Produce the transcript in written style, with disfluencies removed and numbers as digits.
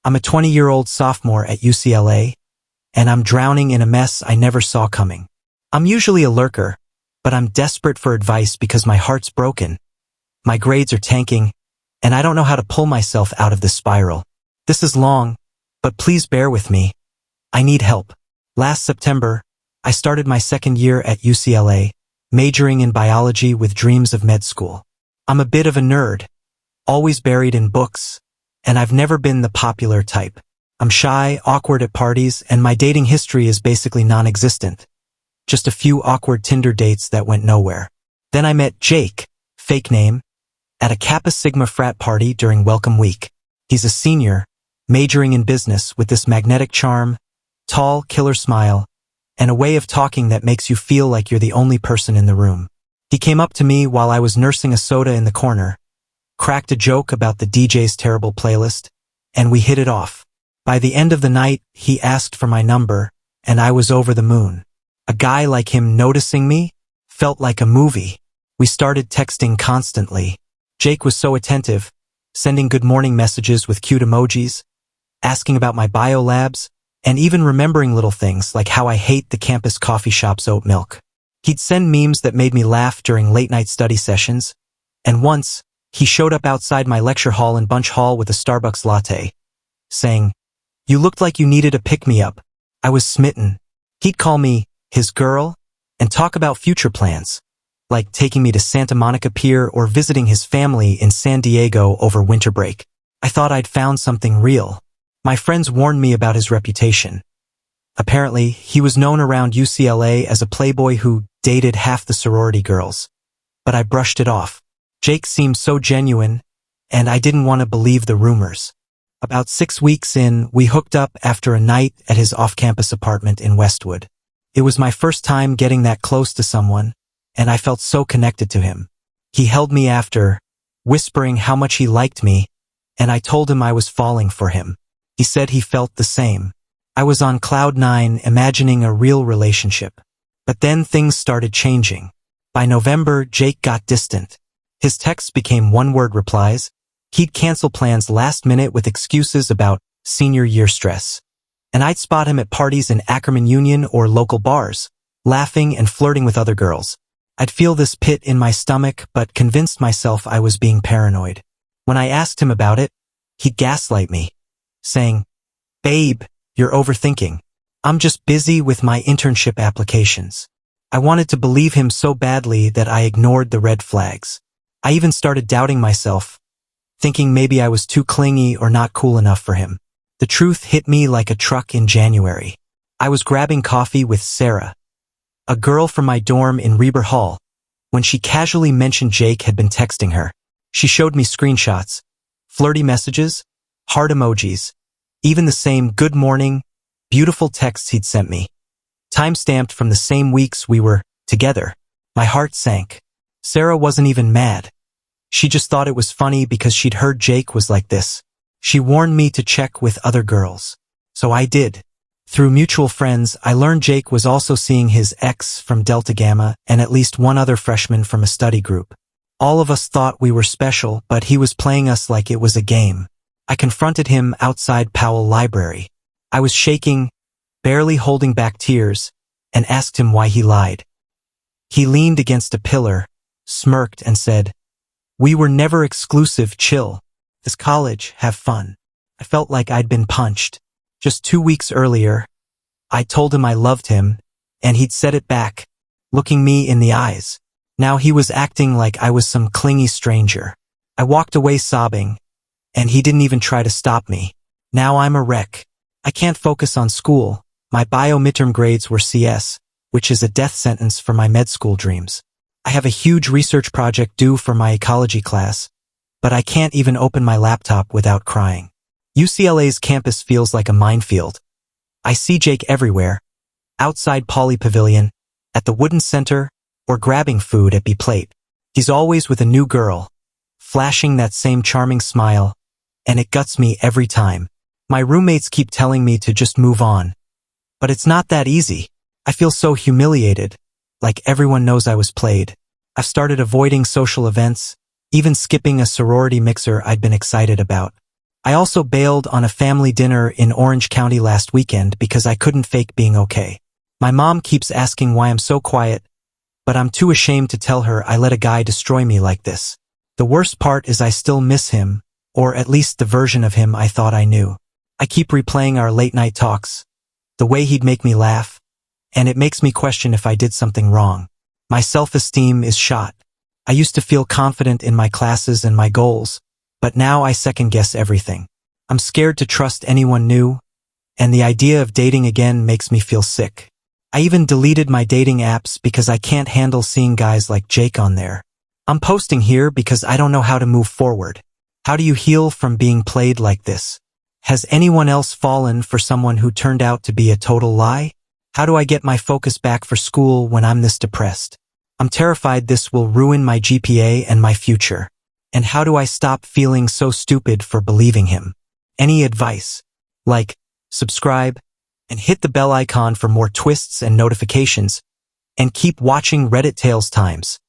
I'm a 20-year-old sophomore at UCLA, and I'm drowning in a mess I never saw coming. I'm usually a lurker, but I'm desperate for advice because my heart's broken. My grades are tanking, and I don't know how to pull myself out of this spiral. This is long, but please bear with me. I need help. Last September, I started my second year at UCLA, majoring in biology with dreams of med school. I'm a bit of a nerd, always buried in books, and I've never been the popular type. I'm shy, awkward at parties, and my dating history is basically non-existent. Just a few awkward Tinder dates that went nowhere. Then I met Jake, fake name, at a Kappa Sigma frat party during Welcome Week. He's a senior, majoring in business with this magnetic charm, tall, killer smile, and a way of talking that makes you feel like you're the only person in the room. He came up to me while I was nursing a soda in the corner, cracked a joke about the DJ's terrible playlist, and we hit it off. By the end of the night, he asked for my number, and I was over the moon. A guy like him noticing me felt like a movie. We started texting constantly. Jake was so attentive, sending good morning messages with cute emojis, asking about my bio labs, and even remembering little things like how I hate the campus coffee shop's oat milk. He'd send memes that made me laugh during late-night study sessions, and once, he showed up outside my lecture hall in Bunch Hall with a Starbucks latte, saying, "You looked like you needed a pick-me-up." I was smitten. He'd call me his girl and talk about future plans, like taking me to Santa Monica Pier or visiting his family in San Diego over winter break. I thought I'd found something real. My friends warned me about his reputation. Apparently, he was known around UCLA as a playboy who dated half the sorority girls. But I brushed it off. Jake seemed so genuine, and I didn't want to believe the rumors. About 6 weeks in, we hooked up after a night at his off-campus apartment in Westwood. It was my first time getting that close to someone, and I felt so connected to him. He held me after, whispering how much he liked me, and I told him I was falling for him. He said he felt the same. I was on cloud 9 imagining a real relationship. But then things started changing. By November, Jake got distant. His texts became one-word replies. He'd cancel plans last minute with excuses about senior year stress. And I'd spot him at parties in Ackerman Union or local bars, laughing and flirting with other girls. I'd feel this pit in my stomach, but convinced myself I was being paranoid. When I asked him about it, he'd gaslight me, saying, "Babe, you're overthinking. I'm just busy with my internship applications." I wanted to believe him so badly that I ignored the red flags. I even started doubting myself, thinking maybe I was too clingy or not cool enough for him. The truth hit me like a truck in January. I was grabbing coffee with Sarah, a girl from my dorm in Reber Hall, when she casually mentioned Jake had been texting her. She showed me screenshots, flirty messages, heart emojis, even the same "good morning" beautiful texts he'd sent me, time-stamped from the same weeks we were together. My heart sank. Sarah wasn't even mad. She just thought it was funny because she'd heard Jake was like this. She warned me to check with other girls. So I did. Through mutual friends, I learned Jake was also seeing his ex from Delta Gamma and at least one other freshman from a study group. All of us thought we were special, but he was playing us like it was a game. I confronted him outside Powell Library. I was shaking, barely holding back tears, and asked him why he lied. He leaned against a pillar, smirked, and said, "We were never exclusive, chill. This college, have fun." I felt like I'd been punched. Just 2 weeks earlier, I told him I loved him, and he'd said it back, looking me in the eyes. Now he was acting like I was some clingy stranger. I walked away sobbing, and he didn't even try to stop me. Now I'm a wreck. I can't focus on school. My bio midterm grades were CS, which is a death sentence for my med school dreams. I have a huge research project due for my ecology class, but I can't even open my laptop without crying. UCLA's campus feels like a minefield. I see Jake everywhere, outside Poly Pavilion, at the Wooden Center, or grabbing food at B-Plate. He's always with a new girl, flashing that same charming smile, and it guts me every time. My roommates keep telling me to just move on, but it's not that easy. I feel so humiliated, like everyone knows I was played. I've started avoiding social events, even skipping a sorority mixer I'd been excited about. I also bailed on a family dinner in Orange County last weekend because I couldn't fake being okay. My mom keeps asking why I'm so quiet, but I'm too ashamed to tell her I let a guy destroy me like this. The worst part is I still miss him, or at least the version of him I thought I knew. I keep replaying our late-night talks, the way he'd make me laugh, and it makes me question if I did something wrong. My self-esteem is shot. I used to feel confident in my classes and my goals, but now I second-guess everything. I'm scared to trust anyone new, and the idea of dating again makes me feel sick. I even deleted my dating apps because I can't handle seeing guys like Jake on there. I'm posting here because I don't know how to move forward. How do you heal from being played like this? Has anyone else fallen for someone who turned out to be a total lie? How do I get my focus back for school when I'm this depressed? I'm terrified this will ruin my GPA and my future. And how do I stop feeling so stupid for believing him? Any advice? Like, subscribe, and hit the bell icon for more twists and notifications, and keep watching Reddit Tales Times.